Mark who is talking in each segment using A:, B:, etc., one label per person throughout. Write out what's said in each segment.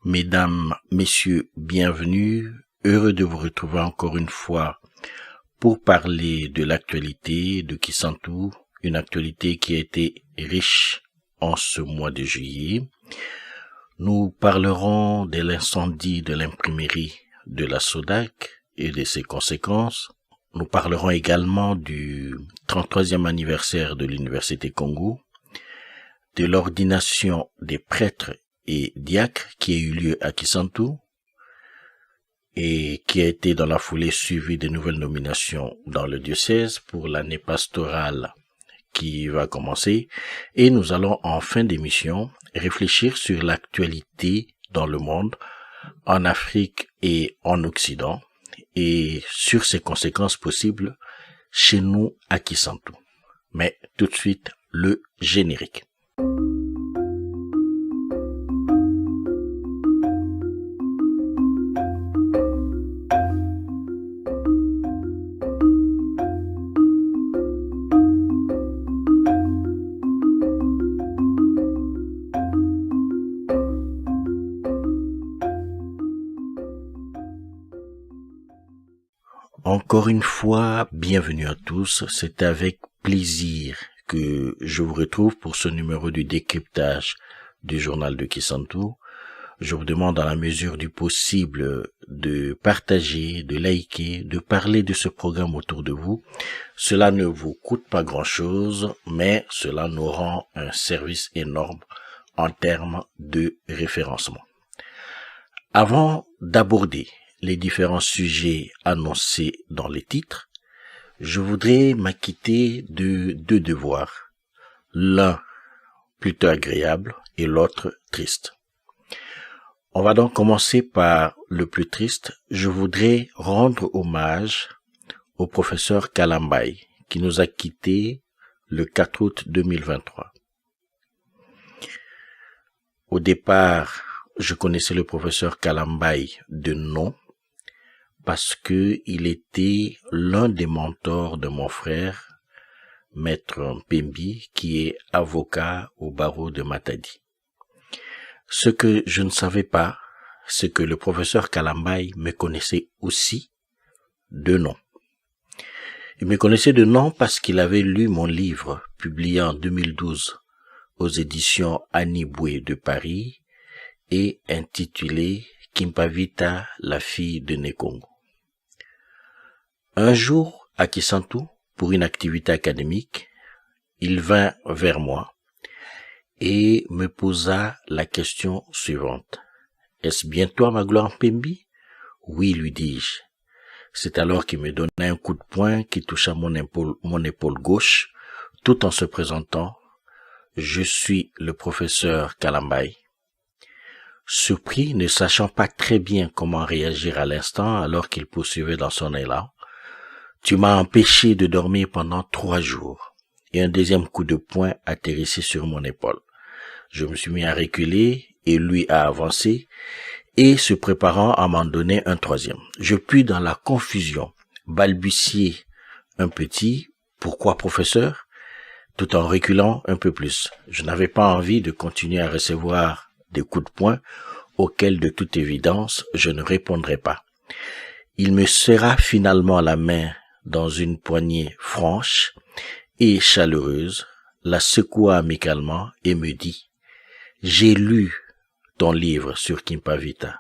A: Mesdames, Messieurs, bienvenue. Heureux de vous retrouver encore une fois pour parler de l'actualité de Kisantu, une actualité qui a été riche en ce mois de juillet. Nous parlerons de l'incendie de l'imprimerie de la SODAC et de ses conséquences. Nous parlerons également du 33e anniversaire de l'Université Congo, de l'ordination des prêtres et diacres qui a eu lieu à Kisantu et qui a été dans la foulée suivie de nouvelles nominations dans le diocèse pour l'année pastorale qui va commencer. Et nous allons en fin d'émission réfléchir sur l'actualité dans le monde, en Afrique et en Occident, et sur ses conséquences possibles chez nous à Kisantu. Mais tout de suite, le générique. Encore une fois, bienvenue à tous. C'est avec plaisir que je vous retrouve pour ce numéro du décryptage du journal de Kisantu. Je vous demande dans la mesure du possible de partager, de liker, de parler de ce programme autour de vous. Cela ne vous coûte pas grand-chose, mais cela nous rend un service énorme en termes de référencement. Avant d'aborder les différents sujets annoncés dans les titres, je voudrais m'acquitter de deux devoirs, l'un plutôt agréable et l'autre triste. On va donc commencer par le plus triste. Je voudrais rendre hommage au professeur Kalambay qui nous a quittés le 4 août 2023. Au départ, je connaissais le professeur Kalambay de nom, parce que il était l'un des mentors de mon frère, Maître Mpembi, qui est avocat au barreau de Matadi. Ce que je ne savais pas, c'est que le professeur Kalambay me connaissait aussi de nom. Il me connaissait de nom parce qu'il avait lu mon livre, publié en 2012 aux éditions Aniboué de Paris et intitulé Kimpavita, la fille de Nekongo. Un jour, à Kisantu, pour une activité académique, il vint vers moi et me posa la question suivante. « Est-ce bien toi, Magloire Mpembi ?» ?»« Oui, lui dis-je. » C'est alors qu'il me donna un coup de poing qui toucha mon épaule gauche, tout en se présentant. « Je suis le professeur Kalambay. » Surpris, ne sachant pas très bien comment réagir à l'instant alors qu'il poursuivait dans son élan, « Tu m'as empêché de dormir pendant 3 jours. » Et un deuxième coup de poing atterrissait sur mon épaule. Je me suis mis à reculer et lui à avancer et se préparant à m'en donner un troisième. Je puis dans la confusion balbutier un petit « Pourquoi professeur ?» tout en reculant un peu plus. Je n'avais pas envie de continuer à recevoir des coups de poing auxquels de toute évidence je ne répondrais pas. Il me serra finalement la main dans une poignée franche et chaleureuse, la secoua amicalement et me dit « J'ai lu ton livre sur Kimpavita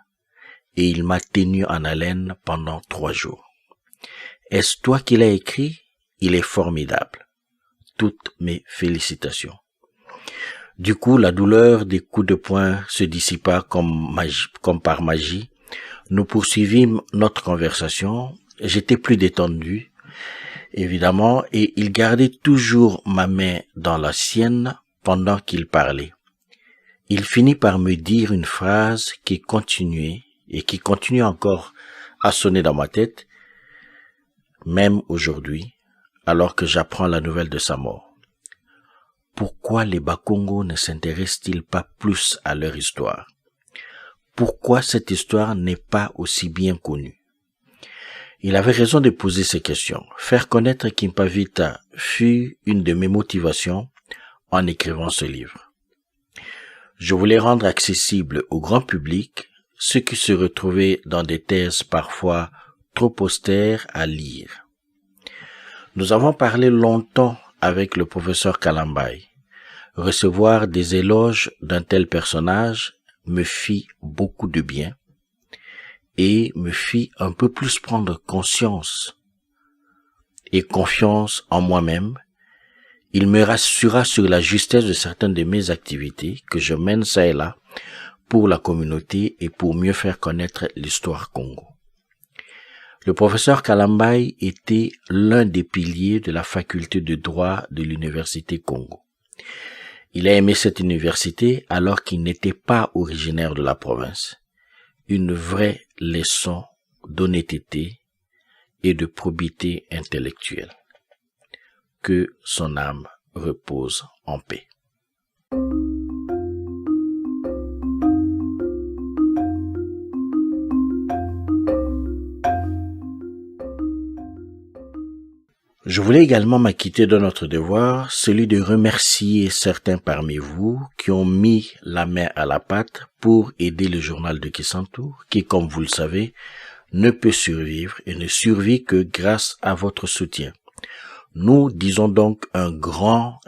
A: et il m'a tenu en haleine pendant 3 jours. Est-ce toi qui l'as écrit? Il est formidable. Toutes mes félicitations. » Du coup, la douleur des coups de poing se dissipa comme par magie. Nous poursuivîmes notre conversation. J'étais plus détendu, évidemment, et il gardait toujours ma main dans la sienne pendant qu'il parlait. Il finit par me dire une phrase qui continuait et qui continue encore à sonner dans ma tête, même aujourd'hui, alors que j'apprends la nouvelle de sa mort. Pourquoi les Bakongo ne s'intéressent-ils pas plus à leur histoire? Pourquoi cette histoire n'est pas aussi bien connue? Il avait raison de poser ces questions. Faire connaître Kimpavita fut une de mes motivations en écrivant ce livre. Je voulais rendre accessible au grand public ce qui se retrouvait dans des thèses parfois trop austères à lire. Nous avons parlé longtemps avec le professeur Kalambay. Recevoir des éloges d'un tel personnage me fit beaucoup de bien et me fit un peu plus prendre conscience et confiance en moi-même. Il me rassura sur la justesse de certaines de mes activités que je mène ça et là pour la communauté et pour mieux faire connaître l'histoire Congo. Le professeur Kalambay était l'un des piliers de la faculté de droit de l'université Congo. Il a aimé cette université alors qu'il n'était pas originaire de la province. Une vraie leçon d'honnêteté et de probité intellectuelle. Que son âme repose en paix. Je voulais également m'acquitter de notre devoir, celui de remercier certains parmi vous qui ont mis la main à la pâte pour aider le journal de Kisantu, qui, comme vous le savez, ne peut survivre et ne survit que grâce à votre soutien. Nous disons donc un grand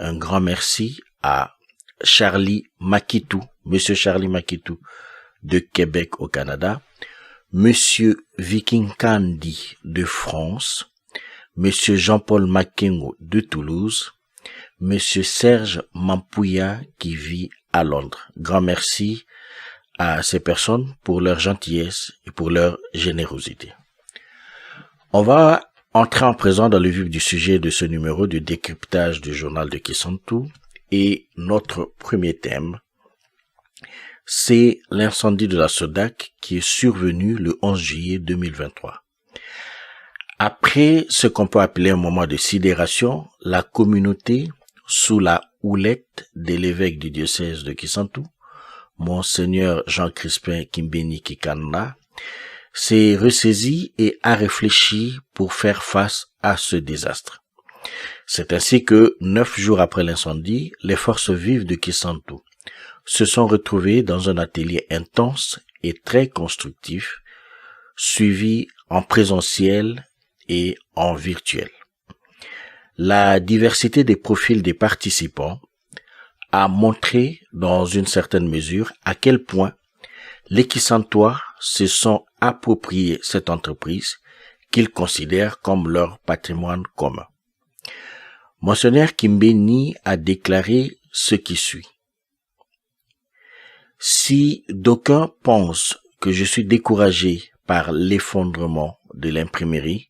A: merci à Charlie Makitou, Monsieur Charlie Makitou de Québec au Canada, Monsieur Viking Kandi de France, Monsieur Jean-Paul Makengo de Toulouse, Monsieur Serge Mampouya qui vit à Londres. Grand merci à ces personnes pour leur gentillesse et pour leur générosité. On va entrer en présent dans le vif du sujet de ce numéro de décryptage du journal de Kisantu et notre premier thème, c'est l'incendie de la SODAC qui est survenu le 11 juillet 2023. Après ce qu'on peut appeler un moment de sidération, la communauté, sous la houlette de l'évêque du diocèse de Kisantu, Monseigneur Jean-Crispin Kimbeni Kikanda, s'est ressaisie et a réfléchi pour faire face à ce désastre. C'est ainsi que, 9 jours après l'incendie, les forces vives de Kisantu se sont retrouvées dans un atelier intense et très constructif, suivi en présentiel et en virtuel. La diversité des profils des participants a montré dans une certaine mesure à quel point les Kisantois se sont appropriés cette entreprise qu'ils considèrent comme leur patrimoine commun. Monseigneur Kimbeni a déclaré ce qui suit. Si d'aucuns pensent que je suis découragé par l'effondrement de l'imprimerie,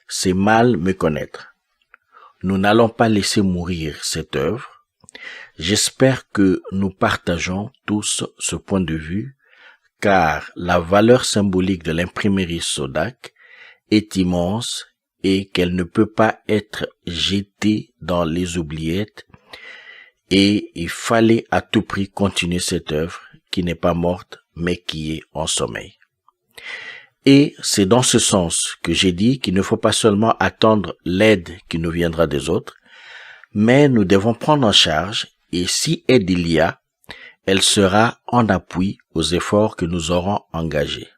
A: c'est mal me connaître. Nous n'allons pas laisser mourir cette œuvre. J'espère que nous partageons tous ce point de vue, car la valeur symbolique de l'imprimerie SODAC est immense et qu'elle ne peut pas être jetée dans les oubliettes, et il fallait à tout prix continuer cette œuvre qui n'est pas morte mais qui est en sommeil. Et c'est dans ce sens que j'ai dit qu'il ne faut pas seulement attendre l'aide qui nous viendra des autres, mais nous devons prendre en charge, et si aide il y a, elle sera en appui aux efforts que nous aurons engagés.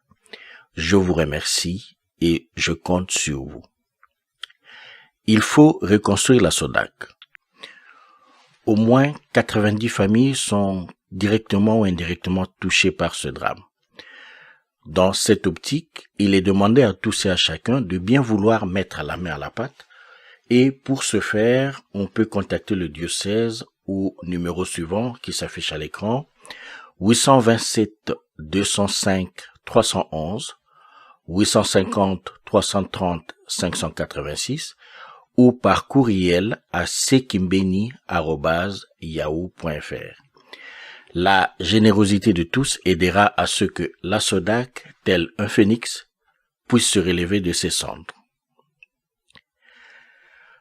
A: Je vous remercie et je compte sur vous. Il faut reconstruire la SODAC. Au moins 90 familles sont directement ou indirectement touchées par ce drame. Dans cette optique, il est demandé à tous et à chacun de bien vouloir mettre la main à la pâte, et pour ce faire, on peut contacter le diocèse au numéro suivant qui s'affiche à l'écran, 827 205 311, 850 330 586, ou par courriel à ckimbeni@yahoo.fr. La générosité de tous aidera à ce que la SODAC, tel un phénix, puisse se relever de ses cendres.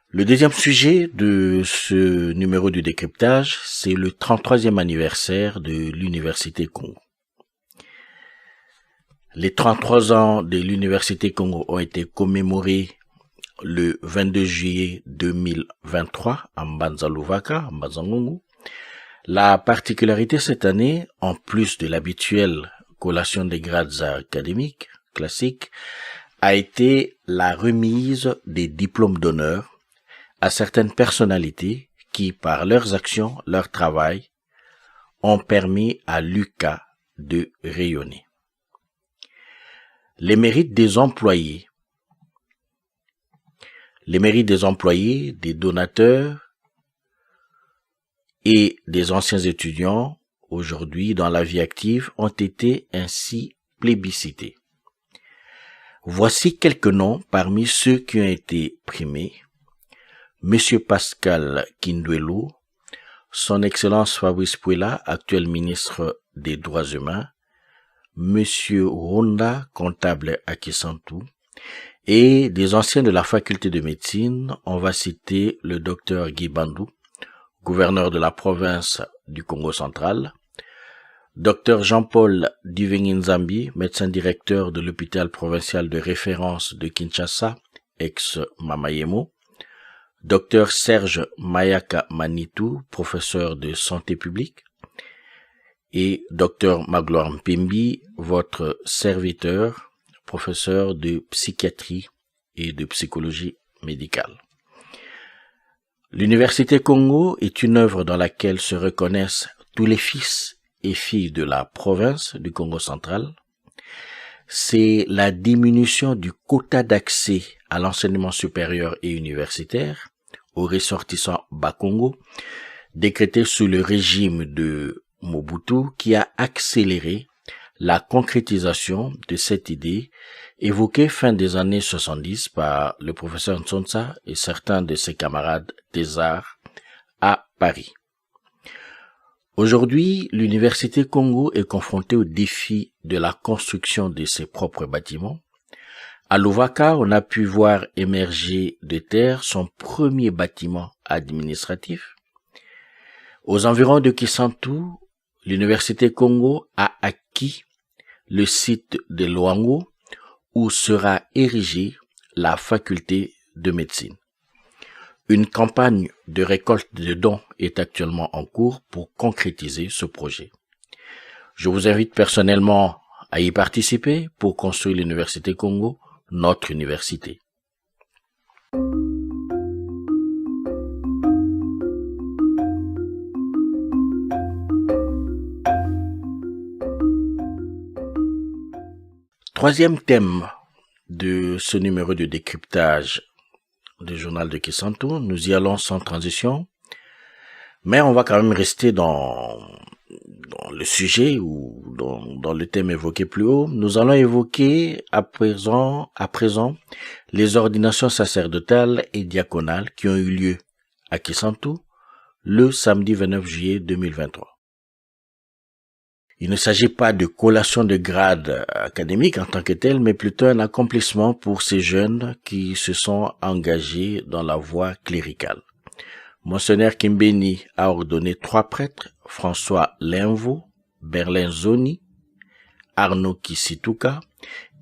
A: Le deuxième sujet de ce numéro de décryptage, c'est le 33e anniversaire de l'Université Congo. Les 33 ans de l'Université Congo ont été commémorés le 22 juillet 2023 à Mbanza Luvaka, à Mbanza Ngungu. La particularité cette année, en plus de l'habituelle collation des grades académiques classiques, a été la remise des diplômes d'honneur à certaines personnalités qui, par leurs actions, leur travail, ont permis à l'UQA de rayonner. Les mérites des employés, des donateurs et des anciens étudiants aujourd'hui dans la vie active ont été ainsi plébiscités. Voici quelques noms parmi ceux qui ont été primés. Monsieur Pascal Kindwelo, Son Excellence Fabrice Pouela, actuel ministre des Droits humains, Monsieur Ronda, comptable à Kisantu, et des anciens de la faculté de médecine, on va citer le docteur Guy Bandou, gouverneur de la province du Congo central, Dr Jean-Paul Divenginzambi, médecin directeur de l'hôpital provincial de référence de Kinshasa, ex-Mamayemo, Dr Serge Mayaka Manitou, professeur de santé publique, et Dr Magloire Mpembi, votre serviteur, professeur de psychiatrie et de psychologie médicale. L'Université Congo est une œuvre dans laquelle se reconnaissent tous les fils et filles de la province du Congo central. C'est la diminution du quota d'accès à l'enseignement supérieur et universitaire aux ressortissants Bas-Congo, décrété sous le régime de Mobutu, qui a accéléré la concrétisation de cette idée évoquée fin des années 70 par le professeur Nsonsa et certains de ses camarades des arts à Paris. Aujourd'hui, l'Université Congo est confrontée au défi de la construction de ses propres bâtiments. À Louwaka, on a pu voir émerger de terre son premier bâtiment administratif. Aux environs de Kisantu, l'Université Congo a acquis le site de Loango où sera érigée la faculté de médecine. Une campagne de récolte de dons est actuellement en cours pour concrétiser ce projet. Je vous invite personnellement à y participer pour construire l'Université Congo, notre université. Troisième thème de ce numéro de décryptage du journal de Kisantu, nous y allons sans transition, mais on va quand même rester dans le sujet ou dans le thème évoqué plus haut. Nous allons évoquer à présent les ordinations sacerdotales et diaconales qui ont eu lieu à Kisantu le samedi 29 juillet 2023. Il ne s'agit pas de collation de grade académique en tant que tel, mais plutôt un accomplissement pour ces jeunes qui se sont engagés dans la voie cléricale. Monseigneur Kimbeni a ordonné 3 prêtres, François Lenvo, Berlin Zoni, Arnaud Kisituka,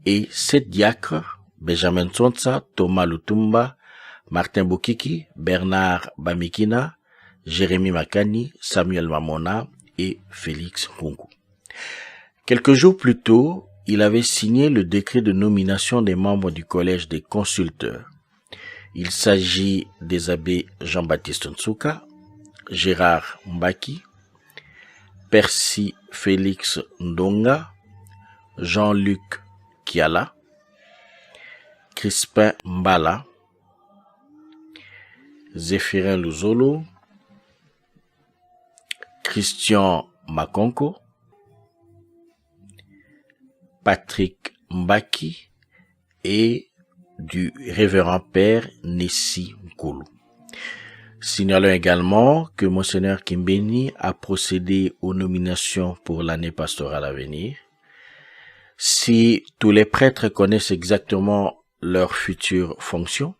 A: et 7 diacres, Benjamin Tsonsa, Thomas Lutumba, Martin Bokiki, Bernard Bamikina, Jérémy Makani, Samuel Mamona et Félix Nkunku. Quelques jours plus tôt, il avait signé le décret de nomination des membres du collège des consulteurs. Il s'agit des abbés Jean-Baptiste Nsouka, Gérard Mbaki, Percy Félix Ndonga, Jean-Luc Kiala, Crispin Mbala, Zéphirin Luzolo, Christian Makonko, Patrick Mbaki et du révérend père Nessi Nkolo. Signalons également que Monseigneur Kimbeni a procédé aux nominations pour l'année pastorale à venir. Si tous les prêtres connaissent exactement leurs futures fonctions,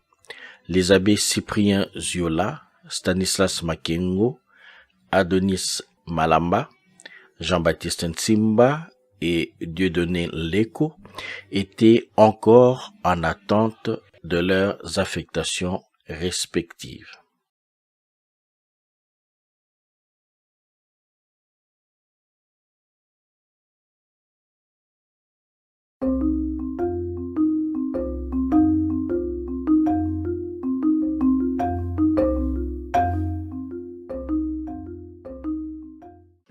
A: les abbés Cyprien Ziola, Stanislas Makengo, Adonis Malamba, Jean-Baptiste Nsimba et Dieudonné Leko étaient encore en attente de leurs affectations respectives.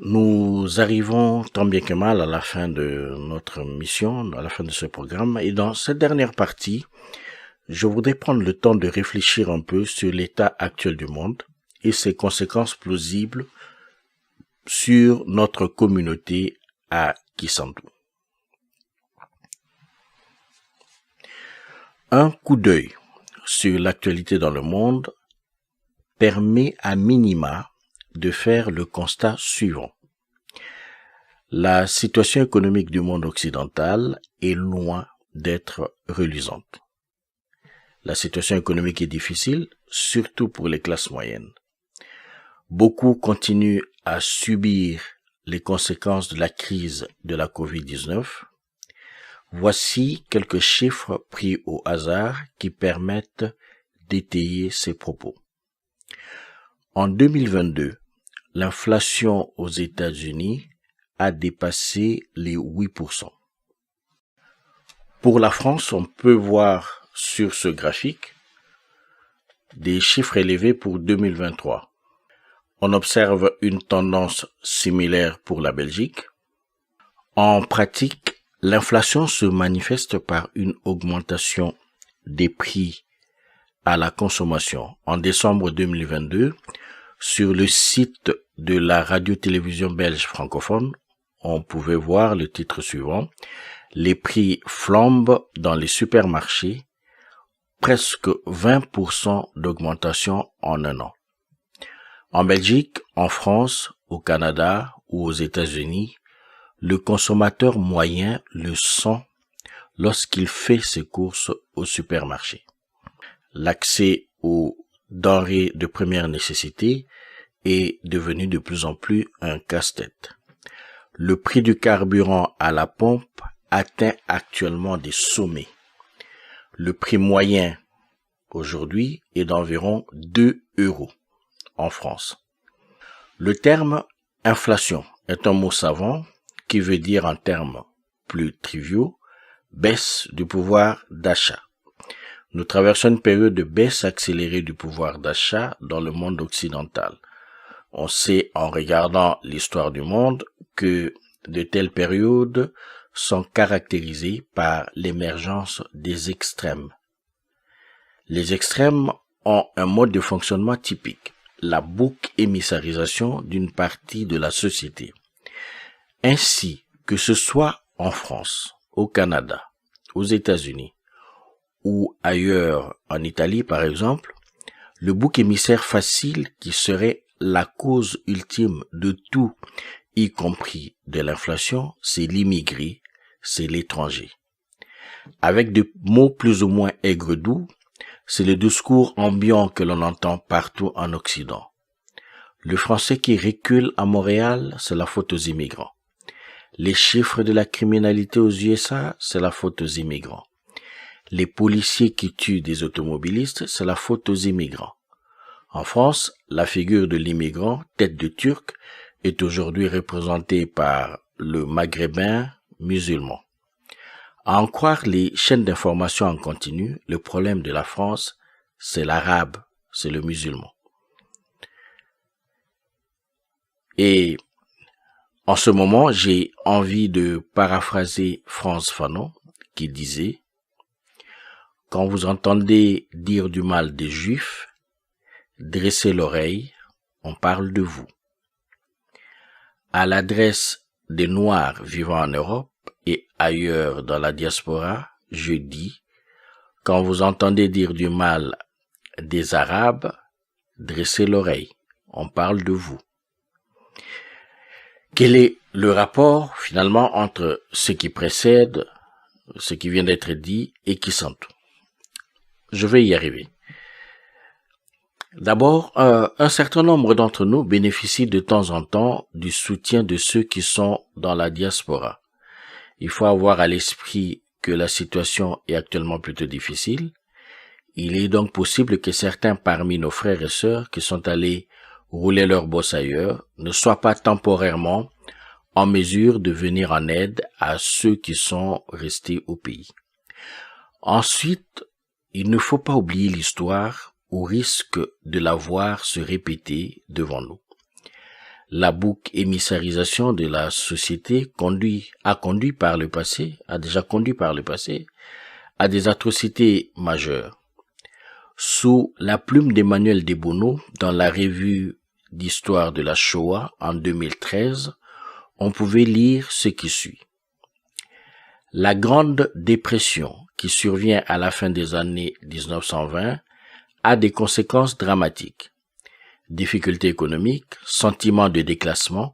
A: Nous arrivons tant bien que mal à la fin de notre mission, à la fin de ce programme, et dans cette dernière partie, je voudrais prendre le temps de réfléchir un peu sur l'état actuel du monde et ses conséquences plausibles sur notre communauté à Kisantu. Un coup d'œil sur l'actualité dans le monde permet à minima de faire le constat suivant. La situation économique du monde occidental est loin d'être reluisante. La situation économique est difficile, surtout pour les classes moyennes. Beaucoup continuent à subir les conséquences de la crise de la COVID-19. Voici quelques chiffres pris au hasard qui permettent d'étayer ces propos. En 2022, l'inflation aux États-Unis a dépassé les 8%. Pour la France, on peut voir sur ce graphique des chiffres élevés pour 2023. On observe une tendance similaire pour la Belgique. En pratique, l'inflation se manifeste par une augmentation des prix à la consommation. En décembre 2022, sur le site de la radio-télévision belge francophone, on pouvait voir le titre suivant. Les prix flambent dans les supermarchés, presque 20% d'augmentation en un an. En Belgique, en France, au Canada ou aux États-Unis, le consommateur moyen le sent lorsqu'il fait ses courses au supermarché. L'accès aux denrées de première nécessité est devenu de plus en plus un casse-tête. Le prix du carburant à la pompe atteint actuellement des sommets. Le prix moyen aujourd'hui est d'environ 2 € en France. Le terme inflation est un mot savant qui veut dire en termes plus triviaux baisse du pouvoir d'achat. Nous traversons une période de baisse accélérée du pouvoir d'achat dans le monde occidental. On sait en regardant l'histoire du monde que de telles périodes sont caractérisées par l'émergence des extrêmes. Les extrêmes ont un mode de fonctionnement typique, la bouc émissarisation d'une partie de la société. Ainsi, que ce soit en France, au Canada, aux États-Unis ou ailleurs en Italie par exemple, le bouc émissaire facile qui serait la cause ultime de tout, y compris de l'inflation, c'est l'immigré, c'est l'étranger. Avec des mots plus ou moins aigres-doux, c'est le discours ambiant que l'on entend partout en Occident. Le français qui recule à Montréal, c'est la faute aux immigrants. Les chiffres de la criminalité aux USA, c'est la faute aux immigrants. Les policiers qui tuent des automobilistes, c'est la faute aux immigrants. En France, la figure de l'immigrant, tête de Turc, est aujourd'hui représentée par le maghrébin musulman. À en croire les chaînes d'information en continu, le problème de la France, c'est l'arabe, c'est le musulman. Et en ce moment, j'ai envie de paraphraser Frantz Fanon qui disait « Quand vous entendez dire du mal des Juifs, dressez l'oreille, on parle de vous. » À l'adresse des Noirs vivant en Europe et ailleurs dans la diaspora, je dis « Quand vous entendez dire du mal des Arabes, dressez l'oreille, on parle de vous. » Quel est le rapport finalement entre ce qui précède, ce qui vient d'être dit et Kisantu? Je vais y arriver. D'abord, un certain nombre d'entre nous bénéficient de temps en temps du soutien de ceux qui sont dans la diaspora. Il faut avoir à l'esprit que la situation est actuellement plutôt difficile. Il est donc possible que certains parmi nos frères et sœurs qui sont allés rouler leur bosse ailleurs ne soient pas temporairement en mesure de venir en aide à ceux qui sont restés au pays. Ensuite, il ne faut pas oublier l'histoire au risque de la voir se répéter devant nous. La bouc émissarisation de la société a déjà conduit par le passé à des atrocités majeures. Sous la plume d'Emmanuel Debono, dans la revue d'histoire de la Shoah en 2013, on pouvait lire ce qui suit. La Grande Dépression, qui survient à la fin des années 1920, a des conséquences dramatiques. Difficultés économiques, sentiments de déclassement,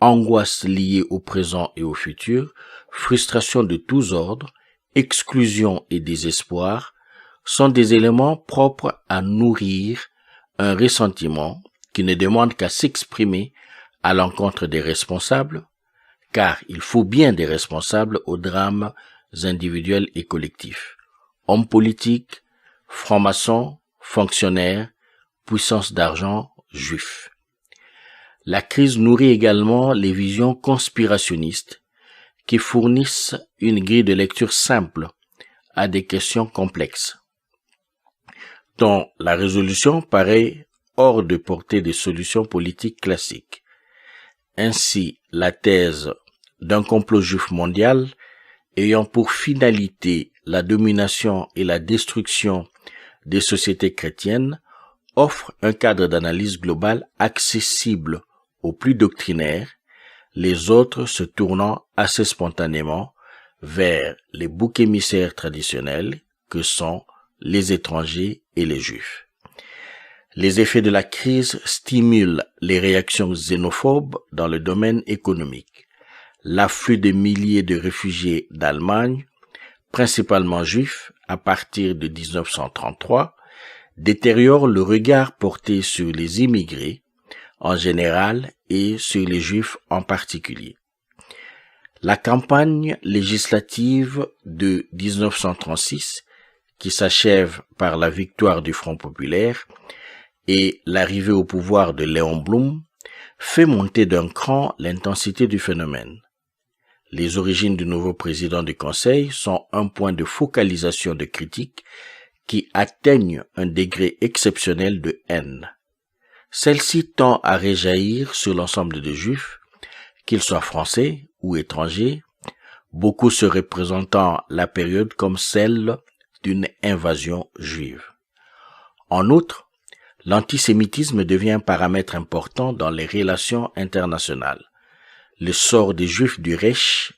A: angoisses liées au présent et au futur, frustration de tous ordres, exclusion et désespoir sont des éléments propres à nourrir un ressentiment qui ne demande qu'à s'exprimer à l'encontre des responsables, car il faut bien des responsables aux drames individuels et collectifs. Hommes politiques, francs-maçons, fonctionnaires, puissance d'argent, juifs. La crise nourrit également les visions conspirationnistes qui fournissent une grille de lecture simple à des questions complexes, dont la résolution paraît hors de portée des solutions politiques classiques. Ainsi, la thèse d'un complot juif mondial ayant pour finalité la domination et la destruction des sociétés chrétiennes offre un cadre d'analyse globale accessible aux plus doctrinaires, les autres se tournant assez spontanément vers les boucs émissaires traditionnels que sont les étrangers et les juifs. Les effets de la crise stimulent les réactions xénophobes dans le domaine économique. L'afflux de milliers de réfugiés d'Allemagne, principalement juifs, à partir de 1933, détériore le regard porté sur les immigrés en général et sur les juifs en particulier. La campagne législative de 1936, qui s'achève par la victoire du Front populaire et l'arrivée au pouvoir de Léon Blum, fait monter d'un cran l'intensité du phénomène. Les origines du nouveau président du Conseil sont un point de focalisation de critiques qui atteignent un degré exceptionnel de haine. Celle-ci tend à réjaillir sur l'ensemble des Juifs, qu'ils soient français ou étrangers, beaucoup se représentant la période comme celle d'une invasion juive. En outre, l'antisémitisme devient un paramètre important dans les relations internationales. Le sort des Juifs du Reich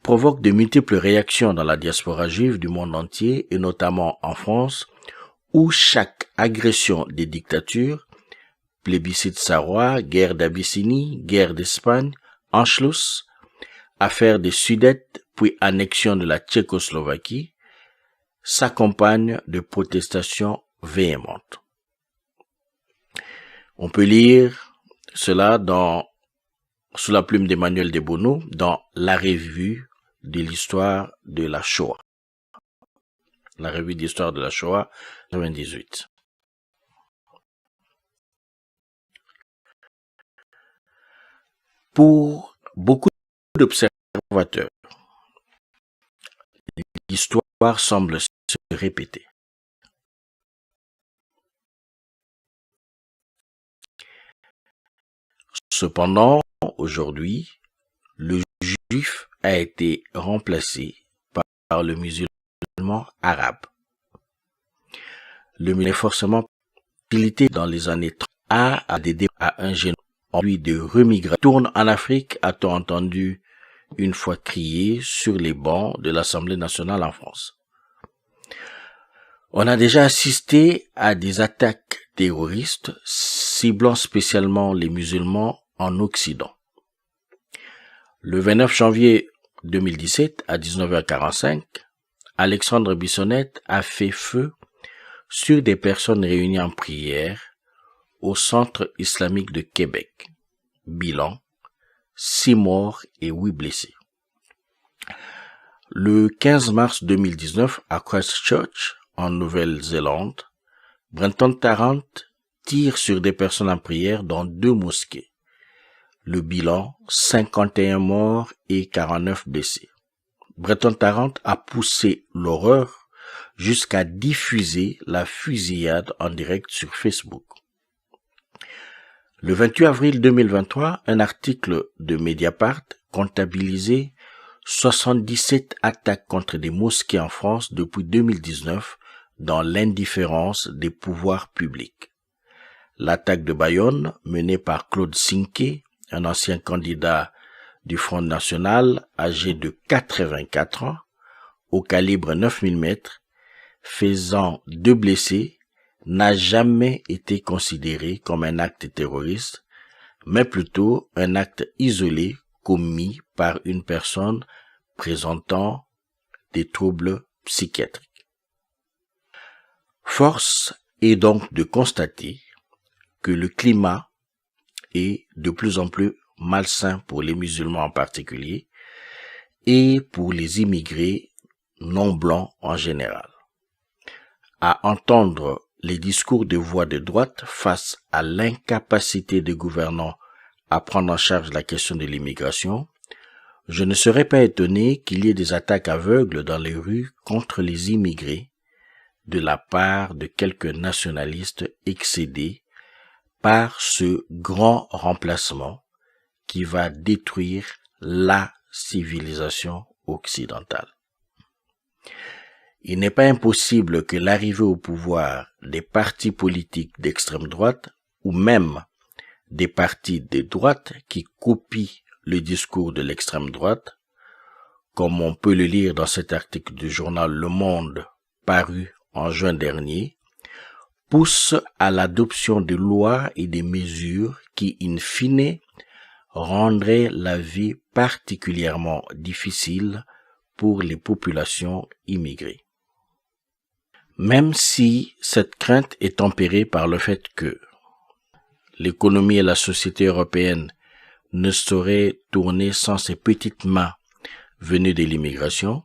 A: provoque de multiples réactions dans la diaspora juive du monde entier et notamment en France, où chaque agression des dictatures, plébiscite sarrois, guerre d'Abyssinie, guerre d'Espagne, Anschluss, affaire des Sudètes, puis annexion de la Tchécoslovaquie, s'accompagne de protestations véhémentes. On peut lire cela sous la plume d'Emmanuel Debono dans la revue de l'histoire de la Shoah. La revue d'histoire de la Shoah, 98. Pour beaucoup d'observateurs, l'histoire semble se répéter. Cependant, aujourd'hui, le juif a été remplacé par le musulman arabe. Le musulman est forcément milité dans les années 30 à un génocide de remigration. Tourne en Afrique, a-t-on entendu une fois crier sur les bancs de l'Assemblée nationale en France. On a déjà assisté à des attaques terroristes ciblant spécialement les musulmans en Occident. Le 29 janvier 2017, à 19h45, Alexandre Bissonnette a fait feu sur des personnes réunies en prière au Centre islamique de Québec. Bilan, 6 morts et 8 blessés. Le 15 mars 2019, à Christchurch, en Nouvelle-Zélande, Brenton Tarrant tire sur des personnes en prière dans 2 mosquées. Le bilan, 51 morts et 49 blessés. Brenton Tarrant a poussé l'horreur jusqu'à diffuser la fusillade en direct sur Facebook. Le 28 avril 2023, un article de Mediapart comptabilisait 77 attaques contre des mosquées en France depuis 2019 dans l'indifférence des pouvoirs publics. L'attaque de Bayonne, menée par Claude Sinquet, un ancien candidat du Front National âgé de 84 ans, au calibre 9 mm, faisant 2 blessés, n'a jamais été considéré comme un acte terroriste, mais plutôt un acte isolé commis par une personne présentant des troubles psychiatriques. Force est donc de constater que le climat est de plus en plus malsain pour les musulmans en particulier et pour les immigrés non blancs en général. À entendre les discours de voix de droite face à l'incapacité des gouvernants à prendre en charge la question de l'immigration, je ne serais pas étonné qu'il y ait des attaques aveugles dans les rues contre les immigrés de la part de quelques nationalistes excédés par ce grand remplacement qui va détruire la civilisation occidentale. Il n'est pas impossible que l'arrivée au pouvoir des partis politiques d'extrême droite ou même des partis de droite qui copient le discours de l'extrême droite, comme on peut le lire dans cet article du journal Le Monde paru en juin dernier, pousse à l'adoption de lois et des mesures qui, in fine, rendraient la vie particulièrement difficile pour les populations immigrées. Même si cette crainte est tempérée par le fait que l'économie et la société européenne ne sauraient tourner sans ces petites mains venues de l'immigration,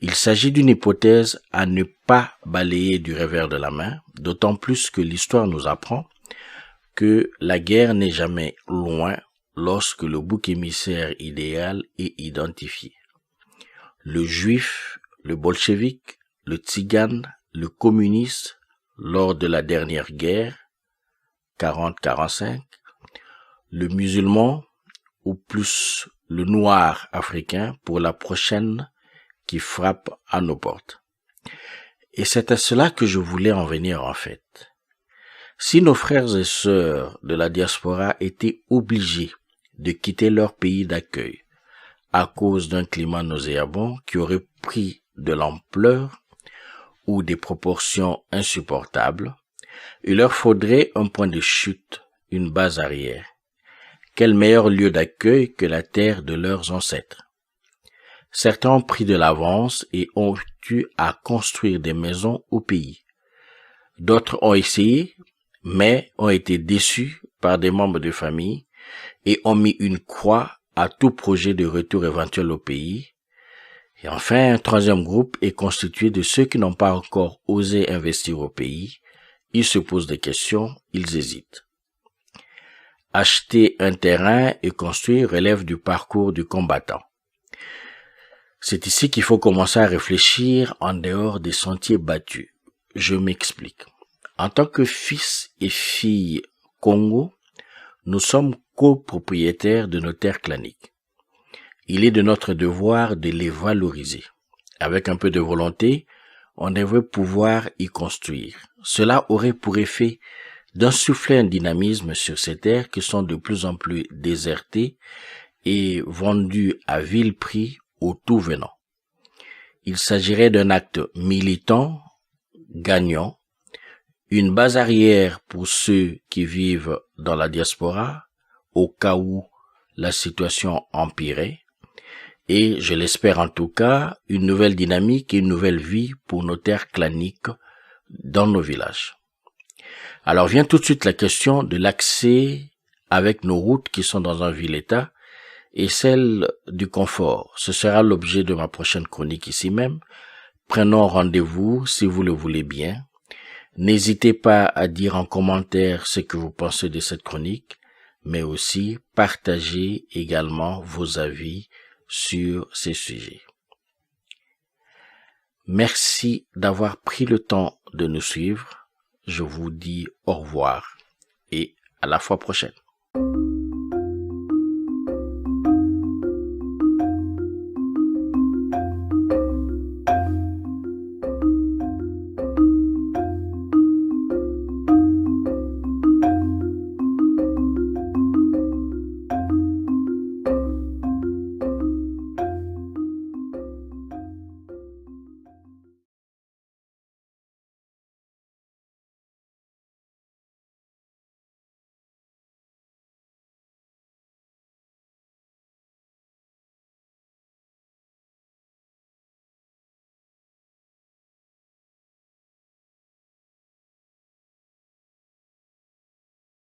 A: il s'agit d'une hypothèse à ne pas balayer du revers de la main, d'autant plus que l'histoire nous apprend que la guerre n'est jamais loin lorsque le bouc émissaire idéal est identifié. Le juif, le bolchevique, le tzigane, le communiste lors de la dernière guerre, 40-45, le musulman ou plus le noir africain pour la prochaine qui frappe à nos portes. Et c'est à cela que je voulais en venir en fait. Si nos frères et sœurs de la diaspora étaient obligés de quitter leur pays d'accueil à cause d'un climat nauséabond qui aurait pris de l'ampleur ou des proportions insupportables, il leur faudrait un point de chute, une base arrière. Quel meilleur lieu d'accueil que la terre de leurs ancêtres. Certains ont pris de l'avance et ont eu à construire des maisons au pays. D'autres ont essayé, mais ont été déçus par des membres de famille et ont mis une croix à tout projet de retour éventuel au pays. Et enfin, un troisième groupe est constitué de ceux qui n'ont pas encore osé investir au pays. Ils se posent des questions, ils hésitent. Acheter un terrain et construire relève du parcours du combattant. C'est ici qu'il faut commencer à réfléchir en dehors des sentiers battus. Je m'explique. En tant que fils et filles Congo, nous sommes copropriétaires de nos terres claniques. Il est de notre devoir de les valoriser. Avec un peu de volonté, on devrait pouvoir y construire. Cela aurait pour effet d'insuffler un dynamisme sur ces terres qui sont de plus en plus désertées et vendues à vil prix au tout venant. Il s'agirait d'un acte militant, gagnant, une base arrière pour ceux qui vivent dans la diaspora, au cas où la situation empirait, et, je l'espère en tout cas, une nouvelle dynamique et une nouvelle vie pour nos terres claniques dans nos villages. Alors vient tout de suite la question de l'accès avec nos routes qui sont dans un vil-état et celle du confort. Ce sera l'objet de ma prochaine chronique ici même. Prenons rendez-vous si vous le voulez bien. N'hésitez pas à dire en commentaire ce que vous pensez de cette chronique, mais aussi partagez également vos avis sur ces sujets. Merci d'avoir pris le temps de nous suivre. Je vous dis au revoir et À la fois prochaine.